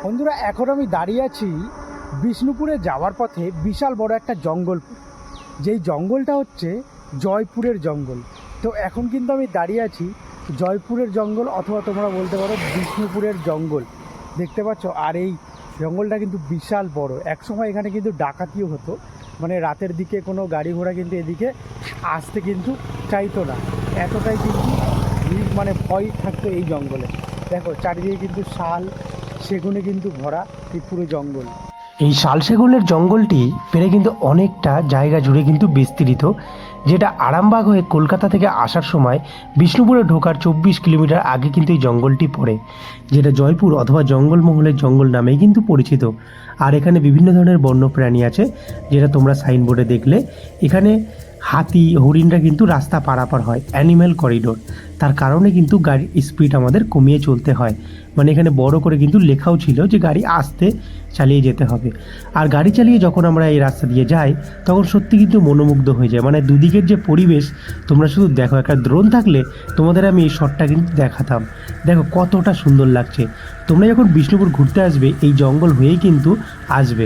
বন্ধুরা, এখন আমি দাঁড়িয়ে আছি বিষ্ণুপুরে যাওয়ার পথে বিশাল বড় একটা জঙ্গল, যেই জঙ্গলটা হচ্ছে জয়পুরের জঙ্গল। তো এখন কিন্তু আমি দাঁড়িয়ে আছি জয়পুরের জঙ্গল, অথবা তোমরা বলতে পারো বিষ্ণুপুরের জঙ্গল। দেখতে পাচ্ছ, আর এই জঙ্গলটা কিন্তু বিশাল বড়। একসময় এখানে কিন্তু ডাকাতিও হতো, মানে রাতের দিকে কোনো গাড়ি ঘোড়া কিন্তু এদিকে আসতে কিন্তু চাইতো না, এতটাই কিন্তু মানে ভয় থাকতো এই জঙ্গলে। দেখো চারিদিকে কিন্তু শাল সেগুনে কিন্তু ভরা এই পুরো জঙ্গল। এই শাল সেগুনের জঙ্গলটি পেরে কিন্তু অনেকটা জায়গা জুড়ে কিন্তু বিস্তৃত, যেটা আরামবাগ হয়ে কলকাতা থেকে আসার সময় বিষ্ণুপুরে ঢোকার 24 কিলোমিটার আগে কিন্তু এই জঙ্গলটি পড়ে, যেটা জয়পুর অথবা জঙ্গলমহলের জঙ্গল নামেই কিন্তু পরিচিত। আর এখানে বিভিন্ন ধরনের বন্য প্রাণী আছে, যেটা তোমরা সাইনবোর্ডে দেখলে। এখানে হাতি হরিণরা কিন্তু রাস্তা পারাপার হয়, অ্যানিম্যাল করিডোর। তার কারণে কিন্তু গাড়ির স্পিড আমাদের কমিয়ে চলতে হয়, মানে এখানে বড় করে কিন্তু লেখাও ছিল যে গাড়ি আস্তে চালিয়ে যেতে হবে। আর গাড়ি চালিয়ে যখন আমরা এই রাস্তা দিয়ে যাই তখন সত্যি কিন্তু মনোমুগ্ধ হয়ে যায়। মানে দুদিকের যে পরিবেশ তোমরা শুধু দেখো, একটা ড্রোন থাকলে তোমাদের আমি এই শটটা কিন্তু দেখাতাম। দেখো কতটা সুন্দর লাগছে। তোমরা যখন বিষ্ণুপুর ঘুরতে আসবে এই জঙ্গল হয়েই কিন্তু আসবে।